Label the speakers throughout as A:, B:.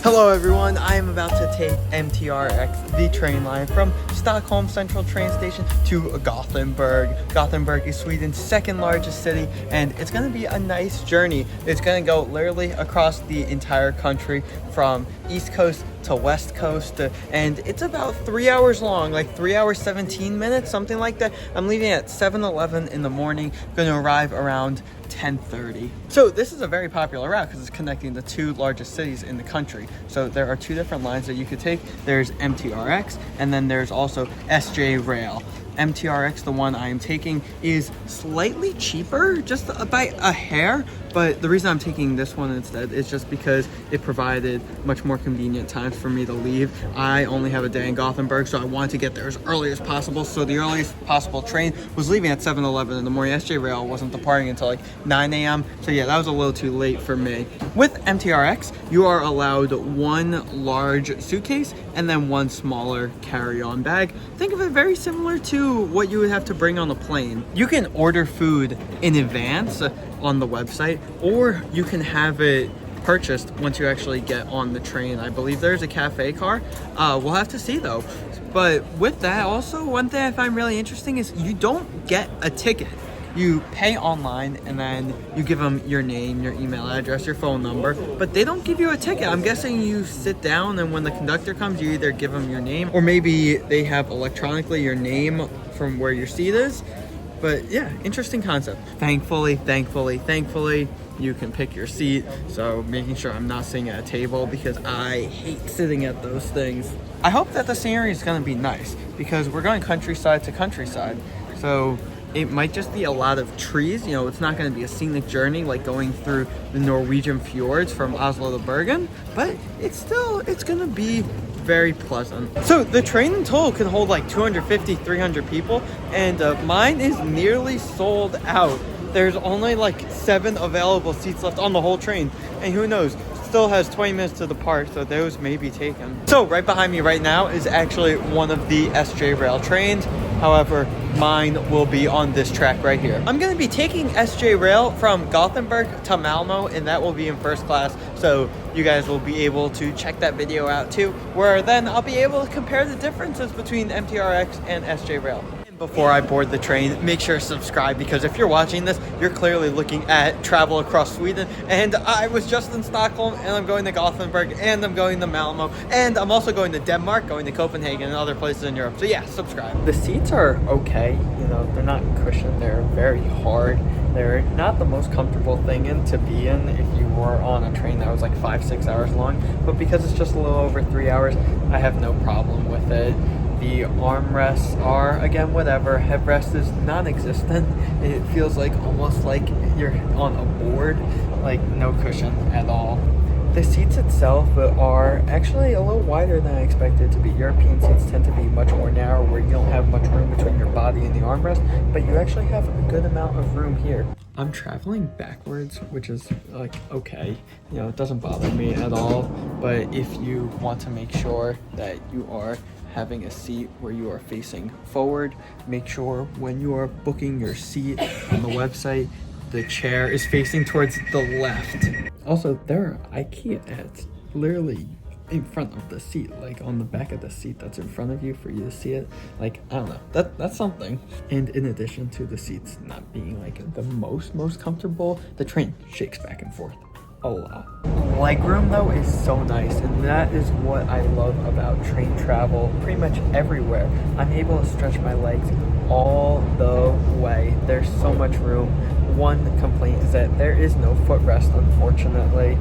A: Hello everyone, I am about to take MTRX, the train line from Stockholm Central train station to Gothenburg. Gothenburg is Sweden's second largest city, and it's going to be a nice journey. It's going to go literally across the entire country from East Coast to West Coast, and it's about 3 hours long, like 3 hours 17 minutes, something like that. I'm leaving at 7:11 in the morning, going to arrive around 10:30. So this is a very popular route because it's connecting the two largest cities in the country. So there are two different lines that you could take. There's MTRX, and then there's also SJ Rail. MTRX, the one I am taking, is slightly cheaper, just by a hair, but the reason I'm taking this one instead is just because it provided much more convenient times for me to leave. I only have a day in Gothenburg, so I wanted to get there as early as possible. So the earliest possible train was leaving at 7:11 in the morning. SJ Rail wasn't departing until like 9 a.m. So yeah, that was a little too late for me. With MTRX, you are allowed one large suitcase and then one smaller carry-on bag. Think of it very similar to what you would have to bring on a plane. You can order food in advance on the website, or you can have it purchased once you actually get on the train. I believe there's a cafe car. We'll have to see though. But with that, also one thing I find really interesting is you don't get a ticket. You pay online and then you give them your name, your email address, your phone number, but they don't give you a ticket. I'm guessing you sit down and when the conductor comes, you either give them your name or maybe they have electronically your name from where your seat is. But yeah, interesting concept. Thankfully, you can pick your seat. So making sure I'm not sitting at a table because I hate sitting at those things. I hope that the scenery is gonna be nice because we're going countryside to countryside. So it might just be a lot of trees. You know, it's not going to be a scenic journey like going through the Norwegian fjords from Oslo to Bergen, but it's going to be very pleasant. So the train in total can hold like 250, 300 people, and mine is nearly sold out. There's only like 7 available seats left on the whole train, and who knows, still has 20 minutes to depart, so those may be taken. So right behind me right now is actually one of the SJ Rail trains. However, mine will be on this track right here. I'm going to be taking SJ Rail from Gothenburg to Malmo, and that will be in first class, so you guys will be able to check that video out too, where then I'll be able to compare the differences between MTRX and SJ Rail. Before I board the train, make sure to subscribe, because if you're watching this, you're clearly looking at travel across Sweden, and I was just in Stockholm, and I'm going to Gothenburg, and I'm going to Malmo, and I'm also going to Denmark, going to Copenhagen, and other places in Europe. So yeah, subscribe. The seats are okay, you know, they're not cushioned, they're very hard. They're not the most comfortable thing to be in if you were on a train that was like 5-6 hours long, but because it's just a little over 3 hours, I have no problem with it. The armrests are, again, whatever. Headrest is non-existent. It feels like almost like you're on a board, like no cushion at all. The seats itself are actually a little wider than I expected to be. European seats tend to be much more narrow, where you don't have much room between your body and the armrest, but you actually have a good amount of room here. I'm traveling backwards, which is like okay, you know, it doesn't bother me at all, but if you want to make sure that you are having a seat where you are facing forward, make sure when you are booking your seat on the website, the chair is facing towards the left. Also, there are IKEA ads literally in front of the seat, like on the back of the seat that's in front of you for you to see it. Like, I don't know, that's something. And in addition to the seats not being like the most comfortable, the train shakes back and forth a lot. Legroom though is so nice, and that is what I love about train travel pretty much everywhere. I'm able to stretch my legs all the way. There's so much room. One complaint is that there is no footrest, unfortunately.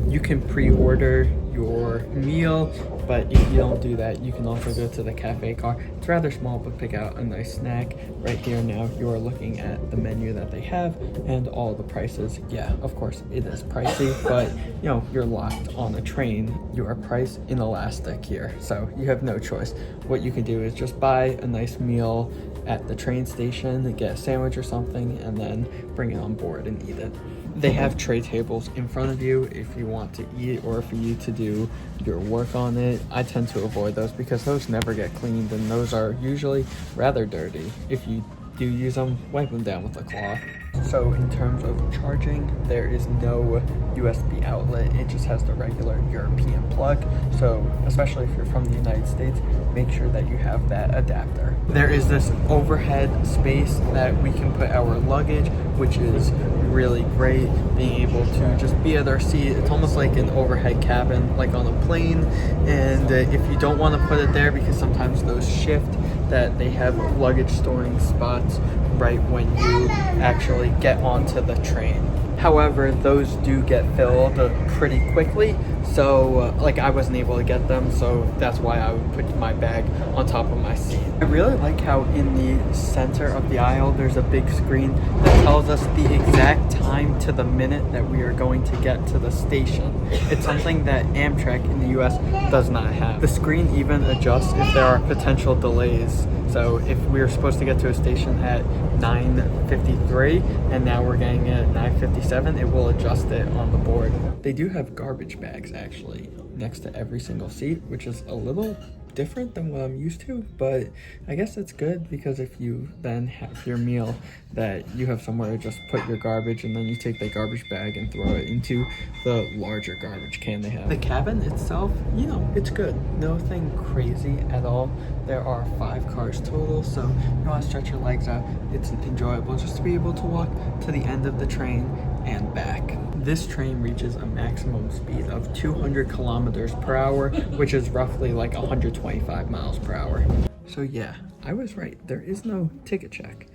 A: You can pre-order your meal, but if you don't do that, you can also go to the cafe car. It's rather small, but pick out a nice snack. Right here now, you are looking at the menu that they have and all the prices. Yeah, of course, it is pricey, but you know, you're locked on a train. You are priced inelastic here, so you have no choice. What you can do is just buy a nice meal at the train station, get a sandwich or something, and then bring it on board and eat it. They have tray tables in front of you if you want to eat or for you to do your work on it. I tend to avoid those because those never get cleaned, and those are usually rather dirty. If you do use them, wipe them down with a cloth. So in terms of charging, there is no USB outlet. It just has the regular European plug. So especially if you're from the United States, make sure that you have that adapter. There is this overhead space that we can put our luggage, which is really great. Being able to just be at our seat. It's almost like an overhead cabin, like on a plane. And if you don't want to put it there, because sometimes those shift, that they have luggage storing spots right when you actually get onto the train. However, those do get filled pretty quickly, so like I wasn't able to get them, so that's why I would put my bag on top of my seat. I really like how in the center of the aisle there's a big screen that tells us the exact time to the minute that we are going to get to the station. It's something that Amtrak in the US does not have. The screen even adjusts if there are potential delays. So if we were supposed to get to a station at 9:53 and now we're getting it at 9:57, it will adjust it on the board. They do have garbage bags actually next to every single seat, which is a little different than what I'm used to, but I guess that's good because if you then have your meal, that you have somewhere to just put your garbage and then you take the garbage bag and throw it into the larger garbage can they have. The cabin itself, you know, it's good. Nothing crazy at all. There are 5 cars total, so you want to stretch your legs out. It's enjoyable just to be able to walk to the end of the train and back. This train reaches a maximum speed of 200 kilometers per hour, which is roughly like 125 miles per hour. So yeah, I was right. There is no ticket check.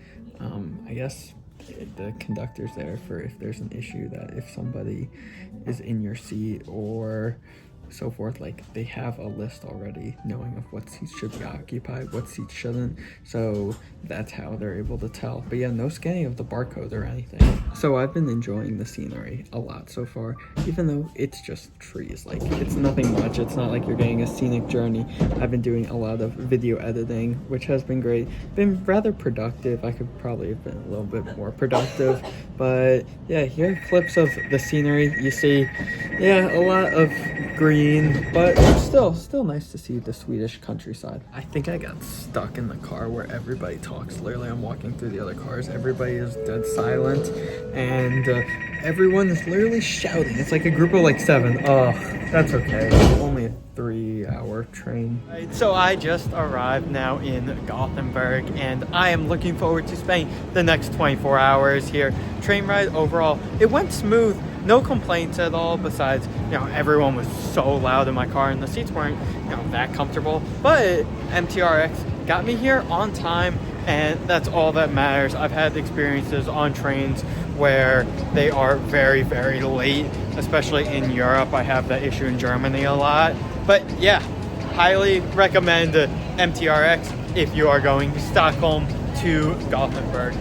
A: I guess the conductor's there for if there's an issue, that if somebody is in your seat or so forth, like they have a list already knowing of what seats should be occupied, what seats shouldn't, so that's how they're able to tell. But yeah, no scanning of the barcode or anything. So I've been enjoying the scenery a lot so far, even though it's just trees. Like, it's nothing much. It's not like you're getting a scenic journey. I've been doing a lot of video editing, which has been great. Been rather productive. I could probably have been a little bit more productive, but yeah, here are clips of the scenery. You see, yeah, a lot of green, but still nice to see the Swedish countryside. I think I got stuck in the car where everybody talks. Literally, I'm walking through the other cars. Everybody is dead silent, and everyone is literally shouting. It's like a group of like 7. Oh, that's okay. It's only a 3-hour train. Right, so I just arrived now in Gothenburg, and I am looking forward to spending the next 24 hours here. Train ride overall, it went smooth. No complaints at all, besides, you know, everyone was so loud in my car and the seats weren't, you know, that comfortable. But MTRX got me here on time, and that's all that matters. I've had experiences on trains where they are very, very late, especially in Europe. I have that issue in Germany a lot. But yeah, highly recommend MTRX if you are going Stockholm to Gothenburg.